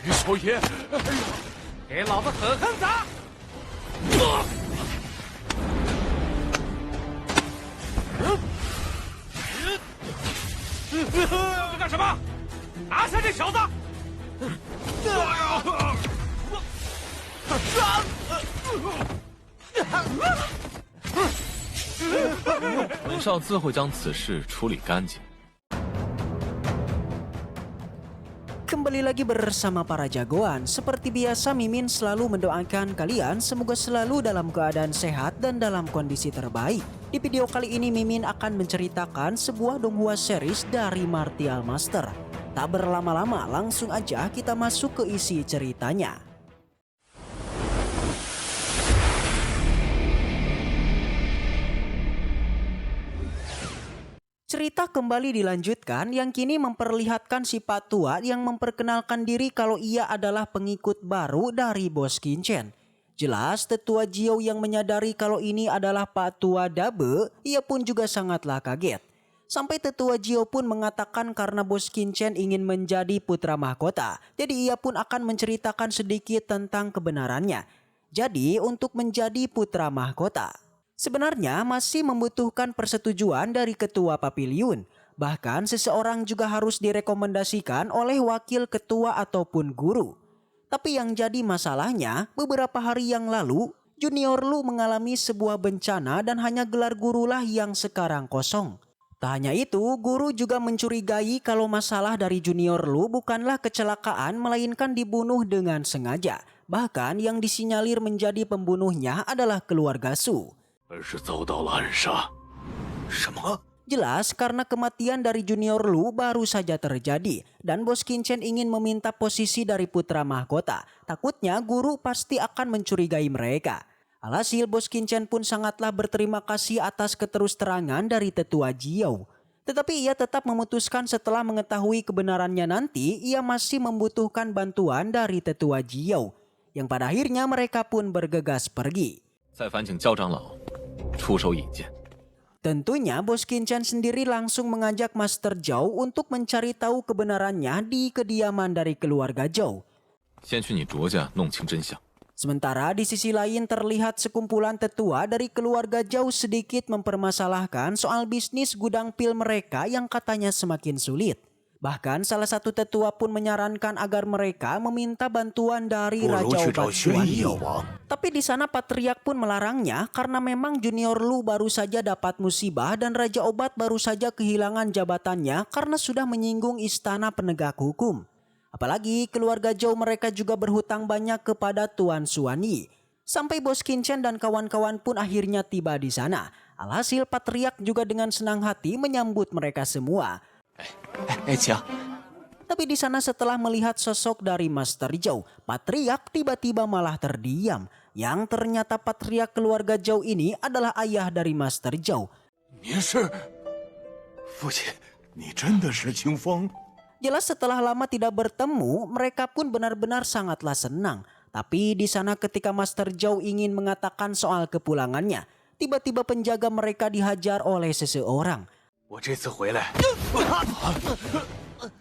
于少爷，给老子狠狠砸！这干什么？拿下这小子！本少自会将此事处理干净。 Kembali lagi bersama para jagoan. Seperti biasa Mimin selalu mendoakan kalian semoga selalu dalam keadaan sehat dan dalam kondisi terbaik. Di video kali ini Mimin akan menceritakan sebuah donghua series dari Martial Master. Tak berlama-lama langsung aja kita masuk ke isi ceritanya. Cerita kembali dilanjutkan yang kini memperlihatkan si Pak Tua yang memperkenalkan diri kalau ia adalah pengikut baru dari Bos Qincen. Jelas tetua Jiao yang menyadari kalau ini adalah Pak Tua Dabe, ia pun juga sangatlah kaget. Sampai tetua Jiao pun mengatakan karena Bos Qincen ingin menjadi putra mahkota, jadi ia pun akan menceritakan sedikit tentang kebenarannya. Jadi untuk menjadi putra mahkota sebenarnya masih membutuhkan persetujuan dari ketua Papiliun. Bahkan seseorang juga harus direkomendasikan oleh wakil ketua ataupun guru. Tapi yang jadi masalahnya, beberapa hari yang lalu, Junior Lu mengalami sebuah bencana dan hanya gelar gurulah yang sekarang kosong. Tak hanya itu, guru juga mencurigai kalau masalah dari Junior Lu bukanlah kecelakaan melainkan dibunuh dengan sengaja. Bahkan yang disinyalir menjadi pembunuhnya adalah keluarga Su. 而是遭到了暗杀。什么？ Jelas karena kematian dari Junior Lu baru saja terjadi dan Bos Qincen ingin meminta posisi dari putra mahkota. Takutnya guru pasti akan mencurigai mereka. Alhasil Bos Qincen pun sangatlah berterima kasih atas keterusterangan dari tetua Jiao. Tetapi ia tetap memutuskan setelah mengetahui kebenarannya nanti ia masih membutuhkan bantuan dari tetua Jiao. Yang pada akhirnya mereka pun bergegas pergi. 再烦请焦长老出手引荐。 Tentunya Bos Qincen sendiri langsung mengajak Master Zhao untuk mencari tahu kebenarannya di kediaman dari keluarga Zhao. 先去你卓家弄清真相。 Sementara di sisi lain terlihat sekumpulan tetua dari keluarga Zhao sedikit mempermasalahkan soal bisnis gudang pil mereka yang katanya semakin sulit. Bahkan salah satu tetua pun menyarankan agar mereka meminta bantuan dari Raja Obat Xuanyi. Tapi di sana Patriark pun melarangnya karena memang Junior Lu baru saja dapat musibah dan Raja Obat baru saja kehilangan jabatannya karena sudah menyinggung istana penegak hukum. Apalagi keluarga Zhao mereka juga berhutang banyak kepada Tuan Xuanyi. Sampai Bos Qincen dan kawan-kawan pun akhirnya tiba di sana. Alhasil Patriark juga dengan senang hati menyambut mereka semua. Tapi di sana setelah melihat sosok dari Master Zhao, Patriark tiba-tiba malah terdiam. Yang ternyata Patriark keluarga Zhao ini adalah ayah dari Master Zhao. 您是父亲，你真的是清风？ Jelas setelah lama tidak bertemu, mereka pun benar-benar sangatlah senang. Tapi di sana ketika Master Zhao ingin mengatakan soal kepulangannya, tiba-tiba penjaga mereka dihajar oleh seseorang. 我这次回来，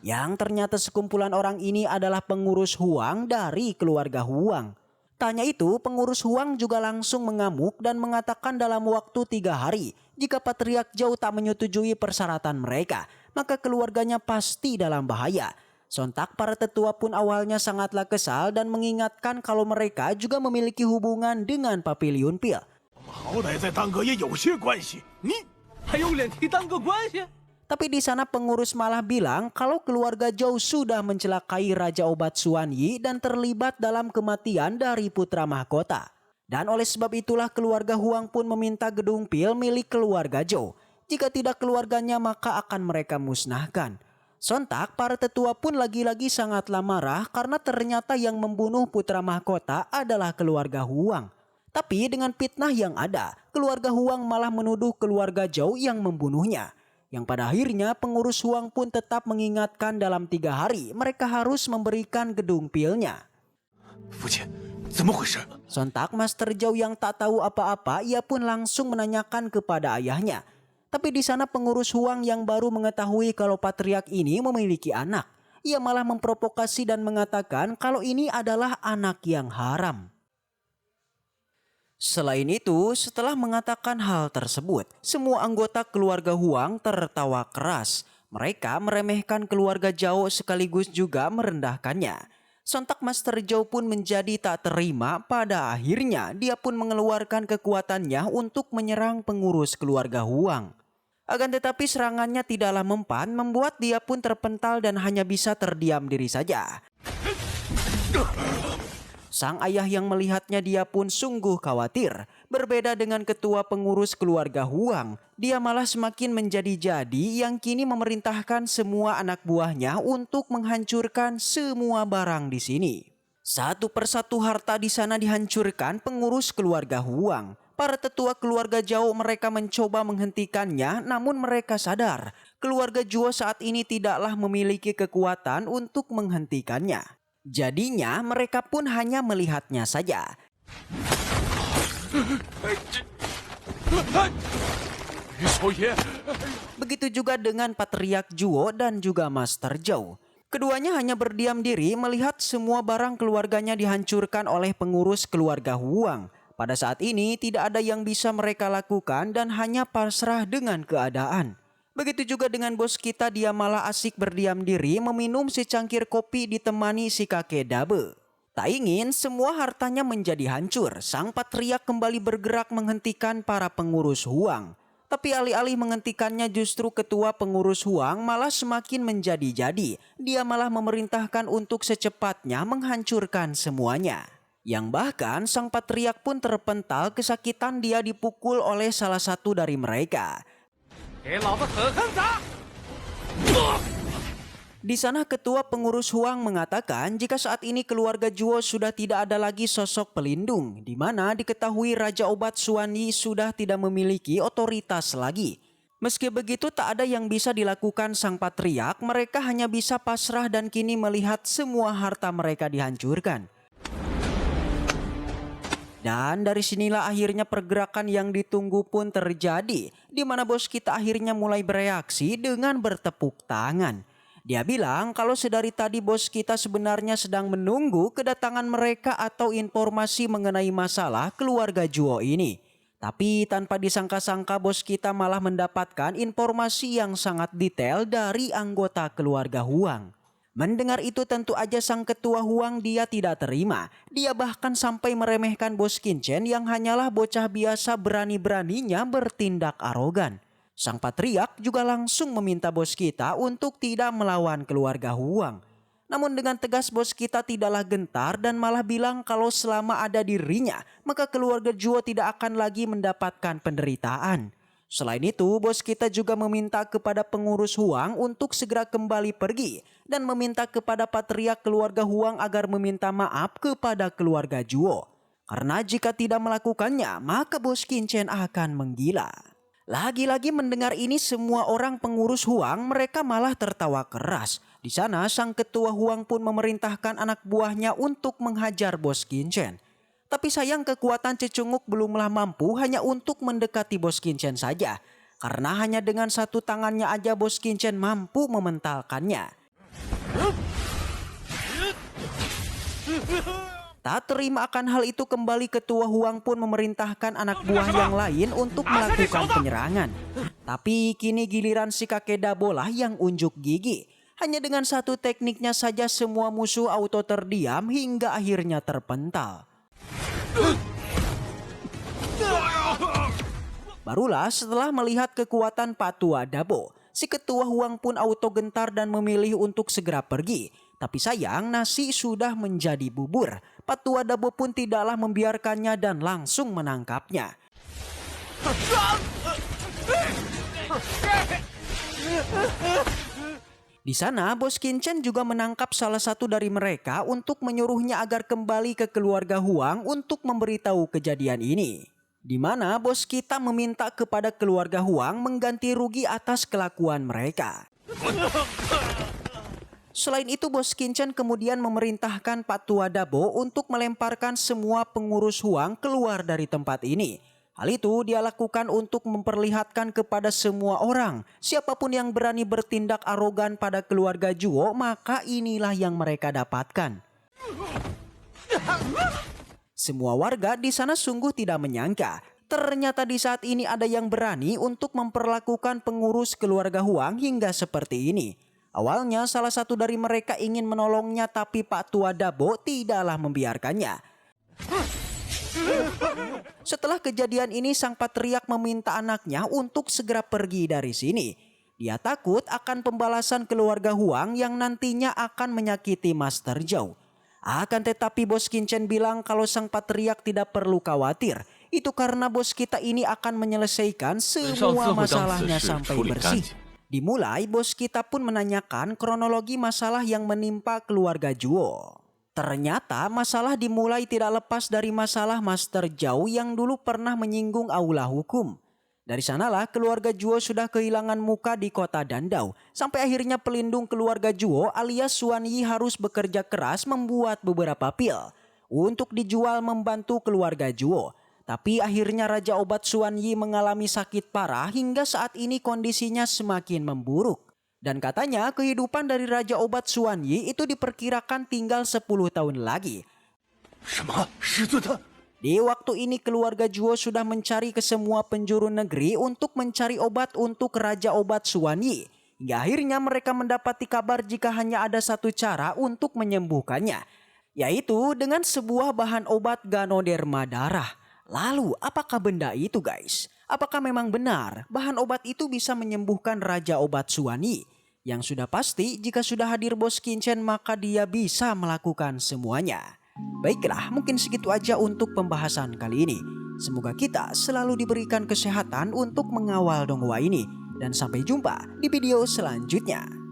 Yang ternyata sekumpulan orang ini adalah pengurus Huang dari keluarga Huang. Tanya itu, pengurus Huang juga langsung mengamuk dan mengatakan dalam waktu 3 hari, jika Patriark Zhao tak menyetujui persyaratan mereka, maka keluarganya pasti dalam bahaya. Sontak para tetua pun awalnya sangatlah kesal dan mengingatkan kalau mereka juga memiliki hubungan dengan Papiliun Pil. 好歹在当个也有些关系。你 还有脸提单个关系？ Tapi di sana pengurus malah bilang kalau keluarga Zhao sudah mencelakai Raja Obat Xuanyi dan terlibat dalam kematian dari putra mahkota. Dan oleh sebab itulah keluarga Huang pun meminta gedung pil milik keluarga Zhao. Jika tidak keluarganya maka akan mereka musnahkan. Sontak para tetua pun lagi-lagi sangatlah marah karena ternyata yang membunuh putra mahkota adalah keluarga Huang. Tapi dengan fitnah yang ada, keluarga Huang malah menuduh keluarga Zhao yang membunuhnya. Yang pada akhirnya pengurus Huang pun tetap mengingatkan dalam 3 hari mereka harus memberikan gedung pilnya. 父亲，怎么回事？ Sontak Master Zhao yang tak tahu apa-apa ia pun langsung menanyakan kepada ayahnya. Tapi di sana pengurus Huang yang baru mengetahui kalau patriark ini memiliki anak. Ia malah memprovokasi dan mengatakan kalau ini adalah anak yang haram. Selain itu, setelah mengatakan hal tersebut, semua anggota keluarga Huang tertawa keras. Mereka meremehkan keluarga Zhao sekaligus juga merendahkannya. Sontak Master Zhao pun menjadi tak terima. Pada akhirnya dia pun mengeluarkan kekuatannya untuk menyerang pengurus keluarga Huang. Akan tetapi serangannya tidaklah mempan, membuat dia pun terpental dan hanya bisa terdiam diri saja. Sang ayah yang melihatnya dia pun sungguh khawatir. Berbeda dengan ketua pengurus keluarga Huang, dia malah semakin menjadi-jadi yang kini memerintahkan semua anak buahnya untuk menghancurkan semua barang di sini. Satu persatu harta di sana dihancurkan pengurus keluarga Huang. Para tetua keluarga Zhao mereka mencoba menghentikannya, namun mereka sadar keluarga Zhao saat ini tidaklah memiliki kekuatan untuk menghentikannya. Jadinya mereka pun hanya melihatnya saja. Begitu juga dengan Patriark Zhuo dan juga Master Zhao. Keduanya hanya berdiam diri melihat semua barang keluarganya dihancurkan oleh pengurus keluarga Huang. Pada saat ini tidak ada yang bisa mereka lakukan dan hanya pasrah dengan keadaan. Begitu juga dengan bos kita, dia malah asik berdiam diri meminum secangkir kopi ditemani si kakek Dabe. Tak ingin semua hartanya menjadi hancur, sang patriark kembali bergerak menghentikan para pengurus Huang. Tapi alih-alih menghentikannya justru ketua pengurus Huang malah semakin menjadi-jadi. Dia malah memerintahkan untuk secepatnya menghancurkan semuanya. Yang bahkan sang patriark pun terpental kesakitan, dia dipukul oleh salah satu dari mereka. Di sana ketua pengurus Huang mengatakan jika saat ini keluarga Zhuo sudah tidak ada lagi sosok pelindung, di mana diketahui Raja Obat Xuanyi sudah tidak memiliki otoritas lagi. Meski begitu tak ada yang bisa dilakukan sang patriark, mereka hanya bisa pasrah dan kini melihat semua harta mereka dihancurkan. Dan dari sinilah akhirnya pergerakan yang ditunggu pun terjadi, di mana bos kita akhirnya mulai bereaksi dengan bertepuk tangan. Dia bilang kalau sedari tadi bos kita sebenarnya sedang menunggu kedatangan mereka atau informasi mengenai masalah keluarga Zhuo ini. Tapi tanpa disangka-sangka bos kita malah mendapatkan informasi yang sangat detail dari anggota keluarga Huang. Mendengar itu tentu aja sang ketua Huang dia tidak terima. Dia bahkan sampai meremehkan bos Qinchen yang hanyalah bocah biasa berani-beraninya bertindak arogan. Sang patriark juga langsung meminta bos kita untuk tidak melawan keluarga Huang. Namun dengan tegas bos kita tidaklah gentar dan malah bilang kalau selama ada dirinya maka keluarga Zhuo tidak akan lagi mendapatkan penderitaan. Selain itu, bos kita juga meminta kepada pengurus Huang untuk segera kembali pergi dan meminta kepada patriark keluarga Huang agar meminta maaf kepada keluarga Zhuo. Karena jika tidak melakukannya, maka bos Qinchen akan menggila. Lagi-lagi mendengar ini semua orang pengurus Huang mereka malah tertawa keras. Di sana sang ketua Huang pun memerintahkan anak buahnya untuk menghajar bos Qinchen. Tapi sayang kekuatan Cecunguk belumlah mampu hanya untuk mendekati bos Qinchen saja. Karena hanya dengan satu tangannya aja bos Qinchen mampu mementalkannya. Tak terima akan hal itu kembali ketua Huang pun memerintahkan anak buah yang lain untuk melakukan penyerangan. Tapi kini giliran si kakek Dabolah yang unjuk gigi. Hanya dengan satu tekniknya saja semua musuh auto terdiam hingga akhirnya terpental. Barulah setelah melihat kekuatan Patua Dabo, si ketua Huang pun auto gentar dan memilih untuk segera pergi. Tapi sayang nasi sudah menjadi bubur. Patua Dabo pun tidaklah membiarkannya dan langsung menangkapnya. Di sana bos Qinchen juga menangkap salah satu dari mereka untuk menyuruhnya agar kembali ke keluarga Huang untuk memberitahu kejadian ini. Di mana bos kita meminta kepada keluarga Huang mengganti rugi atas kelakuan mereka. Selain itu bos Qinchen kemudian memerintahkan Patua Dabo untuk melemparkan semua pengurus Huang keluar dari tempat ini. Hal itu dia lakukan untuk memperlihatkan kepada semua orang, siapapun yang berani bertindak arogan pada keluarga Zhuo, maka inilah yang mereka dapatkan. Semua warga di sana sungguh tidak menyangka, ternyata di saat ini ada yang berani untuk memperlakukan pengurus keluarga Huang hingga seperti ini. Awalnya salah satu dari mereka ingin menolongnya, tapi Pak Tua Dabo tidaklah membiarkannya. Setelah kejadian ini, sang patriark meminta anaknya untuk segera pergi dari sini. Dia takut akan pembalasan keluarga Huang yang nantinya akan menyakiti Master Zhou. Akan tetapi Bos Qin bilang kalau sang patriark tidak perlu khawatir. Itu karena bos kita ini akan menyelesaikan semua masalahnya sampai bersih. Dimulai, bos kita pun menanyakan kronologi masalah yang menimpa keluarga Zhuo. Ternyata masalah dimulai tidak lepas dari masalah Master Zhou yang dulu pernah menyinggung aula hukum. Dari sanalah keluarga Zhuo sudah kehilangan muka di kota Dandao. Sampai akhirnya pelindung keluarga Zhuo alias Xuan Yi harus bekerja keras membuat beberapa pil untuk dijual membantu keluarga Zhuo. Tapi akhirnya Raja Obat Xuan Yi mengalami sakit parah hingga saat ini kondisinya semakin memburuk. Dan katanya kehidupan dari Raja Obat Xuan Yi itu diperkirakan tinggal 10 tahun lagi. Di waktu ini keluarga Zhuo sudah mencari ke semua penjuru negeri untuk mencari obat untuk Raja Obat Xuan Yi. Hingga akhirnya mereka mendapati kabar jika hanya ada satu cara untuk menyembuhkannya, yaitu dengan sebuah bahan obat Ganoderma darah. Lalu apakah benda itu guys? Apakah memang benar bahan obat itu bisa menyembuhkan Raja Obat Xuan Yi? Yang sudah pasti jika sudah hadir Bos Qin maka dia bisa melakukan semuanya. Baiklah, mungkin segitu aja untuk pembahasan kali ini. Semoga kita selalu diberikan kesehatan untuk mengawal donghua ini. Dan sampai jumpa di video selanjutnya.